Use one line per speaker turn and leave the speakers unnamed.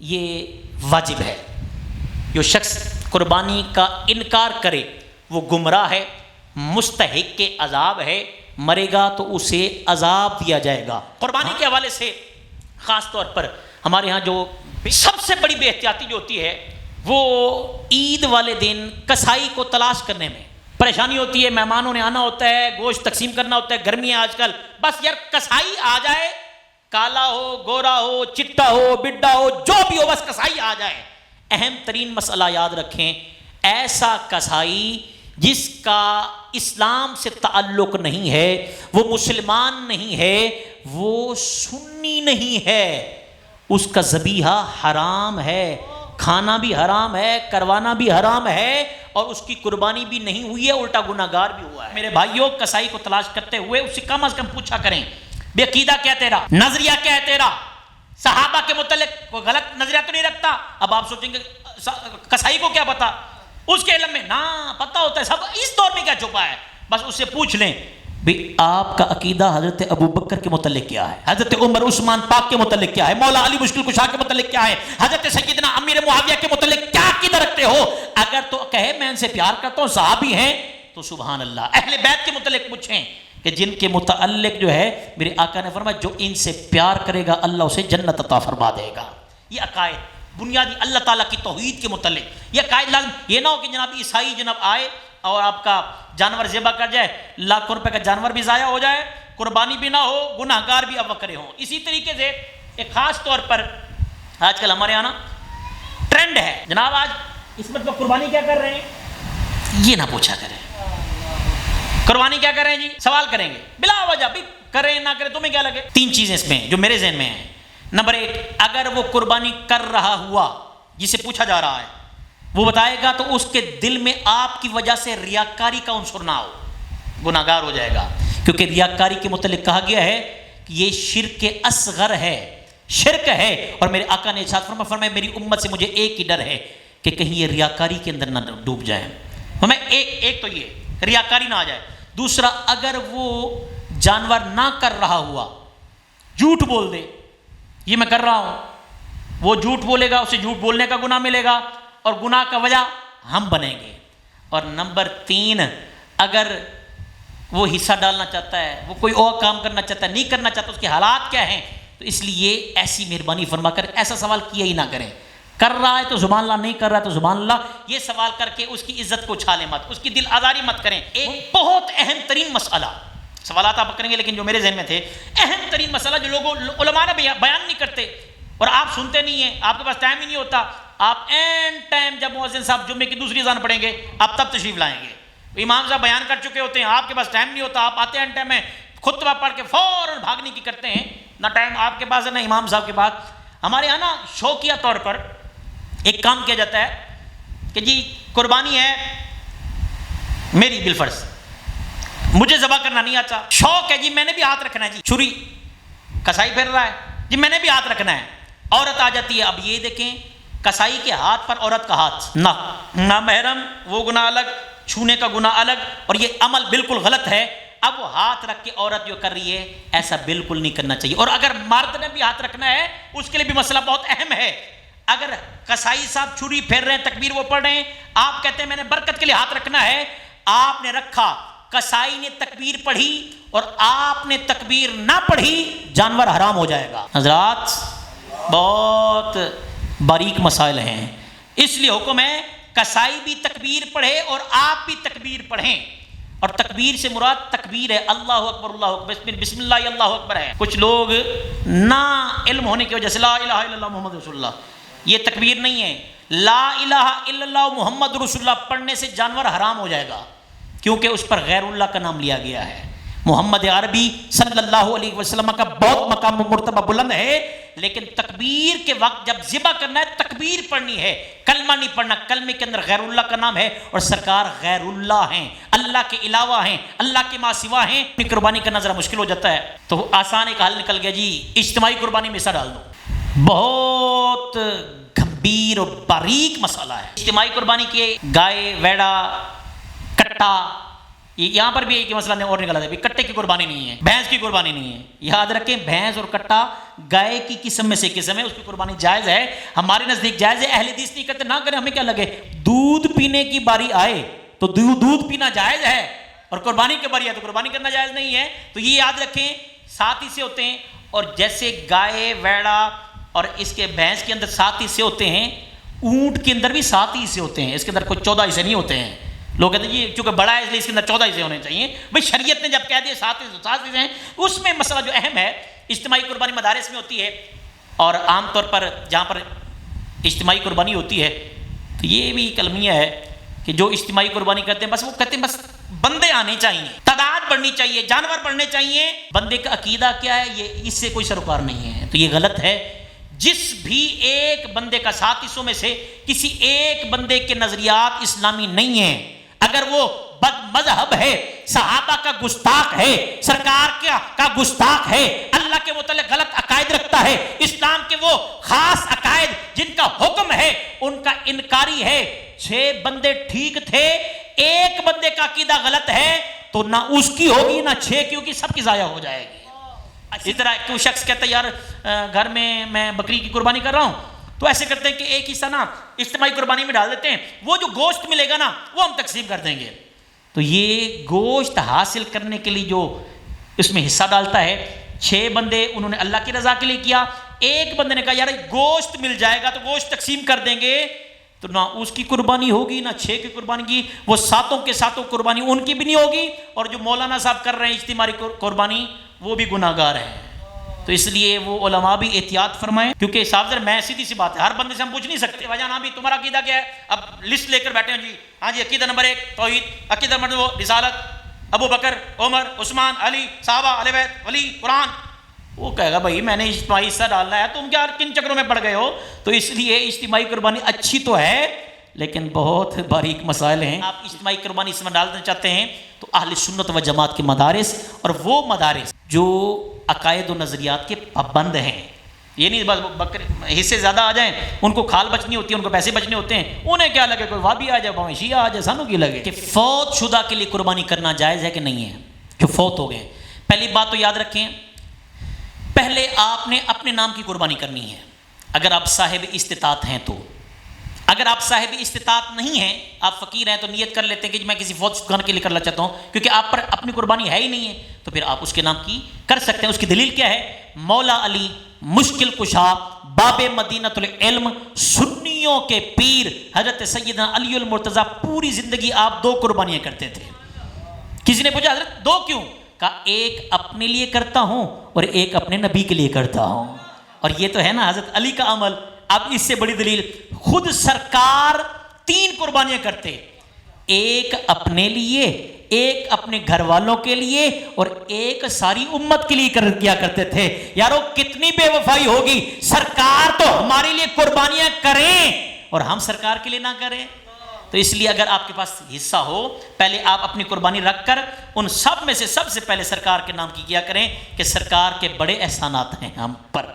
یہ واجب ہے. جو شخص قربانی کا انکار کرے وہ گمراہ ہے، مستحق کے عذاب ہے، مرے گا تو اسے عذاب دیا جائے گا. قربانی کے حوالے سے خاص طور پر ہمارے ہاں جو سب سے بڑی بے احتیاطی جو ہوتی ہے وہ عید والے دن کسائی کو تلاش کرنے میں پریشانی ہوتی ہے. مہمانوں نے آنا ہوتا ہے، گوشت تقسیم کرنا ہوتا ہے، گرمی ہے آج کل، بس یار کسائی آ جائے، کالا ہو، گورا ہو، چٹا ہو، بڈا ہو، جو بھی ہو، بس کسائی آ جائے. اہم ترین مسئلہ یاد رکھیں، ایسا کسائی جس کا اسلام سے تعلق نہیں ہے، وہ مسلمان نہیں ہے، وہ سنی نہیں ہے، اس کا ذبیحہ حرام ہے، کھانا بھی حرام ہے، کروانا بھی حرام ہے، اور اس کی قربانی بھی نہیں ہوئی ہے، الٹا گناہگار بھی ہوا ہے. میرے بھائیوں، کسائی کو تلاش کرتے ہوئے اس سے کم از کم پوچھا کریں بے عقیدہ کیا ہے تیرا، نظریہ کیا ہے تیرا، صحابہ کے متعلق کوئی غلط نظریہ تو نہیں رکھتا. اب آپ سوچیں گے کسائی کو کیا پتا، اس کے علم میں نہ پتہ ہوتا ہے، سب اس دور میں کیا چھپا ہے. بس اس سے پوچھ لیں بھی آپ کا عقیدہ حضرت ابو بکر کے متعلق کیا ہے، حضرت عمر عثمان پاک کے متعلق کیا ہے، مولا علی مشکل کشا کے متعلق کیا ہے، حضرت سیدنا امیر معاویہ کے متعلق کیا عقیدہ رکھتے ہو. اگر تو کہے میں ان سے پیار کرتا ہوں، صحابی ہیں، تو سبحان اللہ. اہل بیت کے متعلق پوچھیں کہ جن کے متعلق جو ہے میرے آقا نے فرمایا جو ان سے پیار کرے گا اللہ اسے جنت عطا فرما دے گا. یہ عقائد بنیادی اللہ تعالیٰ کی توحید کے متعلق یہ عقائد لازم. یہ نہ ہو کہ جناب عیسائی جناب آئے اور آپ کا جانور ذبح کر جائے، لاکھوں روپے کا جانور بھی ضائع ہو جائے، قربانی بھی نہ ہو، گناہگار بھی اب کرے ہوں. اسی طریقے سے ایک خاص طور پر آج کل ہمارے یہاں نا ٹرینڈ ہے، جناب آج اس وقت قربانی کیا کر رہے ہیں، یہ نہ پوچھا کریں قربانی کیا کر رہے ہیں جی، سوال کریں گے بلا وجہ، بھی کریں نہ کریں تمہیں کیا لگے. 3 چیزیں اس میں جو میرے ذہن میں ہیں. نمبر 1، اگر وہ قربانی کر رہا ہوا جسے پوچھا جا رہا ہے وہ بتائے گا تو اس کے دل میں آپ کی وجہ سے ریاکاری کا عنصر نہ ہو، گناہگار ہو جائے گا. کیونکہ ریاکاری کے متعلق کہا گیا ہے کہ یہ شرک اصغر ہے، شرک ہے. اور میرے آقا نے ارشاد فرمایا میری امت سے مجھے ایک ہی ڈر ہے کہ کہیں یہ ریاکاری کے اندر نہ ڈوب جائیں. ہمیں ایک تو یہ ریاکاری نہ آ جائے. دوسرا، اگر وہ جانور نہ کر رہا ہوا جھوٹ بول دے یہ میں کر رہا ہوں، وہ جھوٹ بولے گا، اسے جھوٹ بولنے کا گناہ ملے گا اور گناہ کا وجہ ہم بنیں گے. اور نمبر 3، اگر وہ حصہ ڈالنا چاہتا ہے، وہ کوئی اور کام کرنا چاہتا ہے، نہیں کرنا چاہتا، اس کے حالات کیا ہیں، تو اس لیے ایسی مہربانی فرما کر ایسا سوال کیا ہی نہ کریں. کر رہا ہے تو زبان اللہ، نہیں کر رہا ہے تو زبان اللہ. یہ سوال کر کے اس کی عزت کو چھالے مت، اس کی دل آزاری مت کریں. ایک بہت اہم ترین مسئلہ، سوالات آپ کریں گے لیکن جو میرے ذہن میں تھے، اہم ترین مسئلہ جو لوگوں علماء نے بیان نہیں کرتے اور آپ سنتے نہیں ہیں، آپ کے پاس ٹائم ہی نہیں ہوتا. آپ اینڈ ٹائم جب مؤذن صاحب جمعے کی دوسری اذان پڑھیں گے آپ تب تشریف لائیں گے، امام صاحب بیان کر چکے ہوتے ہیں، آپ کے پاس ٹائم نہیں ہوتا، آپ آتے ہیں اینڈ ٹائم میں خطبہ پڑھ کے فوراً بھاگنے کی کرتے ہیں، نہ ٹائم آپ کے پاس ہے نہ امام صاحب کے پاس. ہمارے یہاں نا شوقیہ طور پر ایک کام کیا جاتا ہے کہ جی قربانی ہے میری بالفرض، مجھے ذبح کرنا نہیں آتا، شوق ہے جی میں نے بھی ہاتھ رکھنا ہے، جی چھری کسائی پھیر رہا ہے جی میں نے بھی ہاتھ رکھنا ہے. عورت آ جاتی ہے، اب یہ دیکھیں کسائی کے ہاتھ پر عورت کا ہاتھ نہ محرم، وہ گناہ الگ، چھونے کا گناہ الگ، اور یہ عمل بالکل غلط ہے. اب وہ ہاتھ رکھ کے عورت جو کر رہی ہے ایسا بالکل نہیں کرنا چاہیے. اور اگر مرد نے بھی ہاتھ رکھنا ہے اس کے لیے بھی مسئلہ بہت اہم ہے. اگر کسائی صاحب چھری پھیر رہے ہیں، تکبیر وہ پڑھ رہے ہیں، آپ کہتے ہیں میں نے برکت کے لیے ہاتھ رکھنا ہے، آپ نے رکھا، کسائی نے تکبیر پڑھی اور آپ نے تکبیر نہ پڑھی، جانور حرام ہو جائے گا. حضرات بہت باریک مسائل ہیں، اس لیے حکم ہے کسائی بھی تکبیر پڑھے اور آپ بھی تکبیر پڑھیں. اور تکبیر سے مراد تکبیر ہے اللہ اکبر، اللہ اکبر، بسم اللہ اللہ اکبر ہے. کچھ لوگ نا علم ہونے کی وجہ سے لا الہ الا اللہ محمد رسول اللہ، یہ تکبیر نہیں ہے. لا الہ الا اللہ محمد رسول اللہ پڑھنے سے جانور حرام ہو جائے گا، کیونکہ اس پر غیر اللہ کا نام لیا گیا ہے. محمد عربی صلی اللہ علیہ وسلم کا بہت مقام و مرتبہ بلند ہے، لیکن تکبیر کے وقت جب ذبح کرنا ہے تکبیر پڑھنی ہے، کلمہ نہیں پڑھنا. کلمے کے اندر غیر اللہ کا نام ہے اور سرکار غیر اللہ ہیں، اللہ کے علاوہ ہیں، اللہ کے ماں سوا ہیں. قربانی کرنا ذرا مشکل ہو جاتا ہے تو آسان ایک حل نکل گیا جی، اجتماعی قربانی میں حصہ ڈال دو. بہت گمبھیر اور باریک مسئلہ ہے. اجتماعی قربانی کے گائے، ویڑا، کٹا یہاں پر بھی ایک مسئلہ اور نکلا تھا، کٹے کی قربانی نہیں ہے، بھینس کی قربانی نہیں ہے. یاد رکھیں بھینس اور کٹا گائے کی قسم میں سے قسم ہے، اس کی قربانی جائز ہے، ہمارے نزدیک جائز ہے. اہل حدیث نہیں کرتے، نہ کریں، ہمیں کیا لگے. دودھ پینے کی باری آئے تو دودھ پینا جائز ہے، اور قربانی کی باری ہے تو قربانی کرنا جائز نہیں ہے. تو یہ یاد رکھیں 7 حصے ہوتے ہیں، اور جیسے گائے ویڑا اور اس کے بھینس کے اندر 7 حصے ہوتے ہیں، اونٹ کے اندر بھی 7 حصے ہوتے ہیں، اس کے اندر کوئی 14 حصے نہیں ہوتے ہیں. لوگ کہتے ہیں یہ چونکہ بڑا ہے اس لیے اس کے اندر 14 حصے ہونے چاہیے. بھائی شریعت نے جب کہہ دیا 7 حصے ہیں، اس میں مسئلہ جو اہم ہے اجتماعی قربانی مدارس میں ہوتی ہے، اور عام طور پر جہاں پر اجتماعی قربانی ہوتی ہے تو یہ بھی کلمیہ ہے کہ جو اجتماعی قربانی کرتے ہیں بس وہ کہتے ہیں بس بندے آنے چاہیے، تعداد بڑھنی چاہیے، جانور بڑھنے چاہیے. بندے کا عقیدہ کیا ہے، یہ اس سے کوئی سروکار نہیں ہے. تو یہ غلط ہے. جس بھی ایک بندے کا 7 حصوں میں سے کسی ایک بندے کے نظریات اسلامی نہیں ہیں، اگر وہ بد مذہب ہے، صحابہ کا گستاخ ہے، سرکار کا گستاخ ہے، اللہ کے متعلق غلط عقائد رکھتا ہے، اسلام کے وہ خاص عقائد جن کا حکم ہے ان کا انکاری ہے. 6 بندے ٹھیک تھے، ایک بندے کا عقیدہ غلط ہے تو نہ اس کی ہوگی نہ 6 کی ہوگی، سب کی ضائع ہو جائے گی. اسی طرح کوئی شخص کہتا ہے یار گھر میں بکری کی قربانی کر رہا ہوں، تو ایسے کرتے ہیں کہ ایک حصہ نا اجتماعی قربانی میں ڈال دیتے ہیں، وہ جو گوشت ملے گا نا وہ ہم تقسیم کر دیں گے. تو یہ گوشت حاصل کرنے کے لیے جو اس میں حصہ ڈالتا ہے، 6 بندے انہوں نے اللہ کی رضا کے لیے کیا، ایک بندے نے کہا یار گوشت مل جائے گا تو گوشت تقسیم کر دیں گے، تو نہ اس کی قربانی ہوگی نہ 6 کی قربانی کی، وہ 7 کے 7 قربانی ان کی بھی نہیں ہوگی، اور جو مولانا صاحب کر رہے ہیں اجتماعی قربانی وہ بھی گناہ گار ہیں. تو اس لیے وہ علماء بھی احتیاط فرمائیں، کیونکہ صاحب میں سیدھی سی بات ہے، ہر بندے سے ہم پوچھ نہیں سکتے بھائی جان بھی تمہارا عقیدہ کیا ہے، اب لسٹ لے کر بیٹھے ہیں جی، ہاں جی عقیدہ نمبر 1 توحید، عقیدہ نمبر 2 رسالت، ابو بکر عمر عثمان علی صحابہ اہل بیت ولی قرآن. وہ کہے گا بھائی میں نے اجتماعی حصہ ڈالنا ہے، تم کیا کن چکروں میں پڑ گئے ہو. تو اس لیے اجتماعی قربانی اچھی تو ہے لیکن بہت باریک مسائل ہیں. آپ اجتماعی قربانی اس میں ڈالنا چاہتے ہیں تو اہل سنت و جماعت کے مدارس اور وہ مدارس جو عقائد و نظریات کے پابند ہیں، یہ نہیں بس حصے زیادہ آ جائیں ان کو کھال بچنی ہوتی ہے، ان کو پیسے بچنے ہوتے ہیں، انہیں کیا لگے کوئی وہابی آ جائے شیعہ آ جائے، سانوں کی لگے. کہ فوت شدہ کے لیے قربانی کرنا جائز ہے کہ نہیں ہے، جو فوت ہو گئے. پہلی بات تو یاد رکھیں، پہلے آپ نے اپنے نام کی قربانی کرنی ہے اگر آپ صاحب استطاعت ہیں تو. اگر آپ صاحب استطاعت نہیں ہیں، آپ فقیر ہیں، تو نیت کر لیتے ہیں کہ میں کسی فوت شدہ کے لیے کرنا چاہتا ہوں، کیونکہ آپ پر اپنی قربانی ہے ہی نہیں ہے، تو پھر آپ اس کے نام کی کر سکتے ہیں. اس کی دلیل کیا ہے؟ مولا علی مشکل کشا باب مدینۃ العلم سنیوں کے پیر حضرت سیدنا علی المرتضیٰ پوری زندگی آپ 2 قربانیاں کرتے تھے. کسی نے پوچھا حضرت 2 کیوں؟ کہا ایک اپنے لیے کرتا ہوں اور ایک اپنے نبی کے لیے کرتا ہوں. اور یہ تو ہے نا حضرت علی کا عمل. اب اس سے بڑی دلیل، خود سرکار 3 قربانیاں کرتے، ایک اپنے لیے، ایک اپنے گھر والوں کے لیے اور ایک ساری امت کے لیے کیا کرتے تھے. یارو کتنی بے وفائی ہوگی، سرکار تو ہمارے لیے قربانیاں کریں اور ہم سرکار کے لیے نہ کریں. تو اس لیے اگر آپ کے پاس حصہ ہو، پہلے آپ اپنی قربانی رکھ کر ان سب میں سے سب سے پہلے سرکار کے نام کی کیا کریں کہ سرکار کے بڑے احسانات ہیں ہم پر.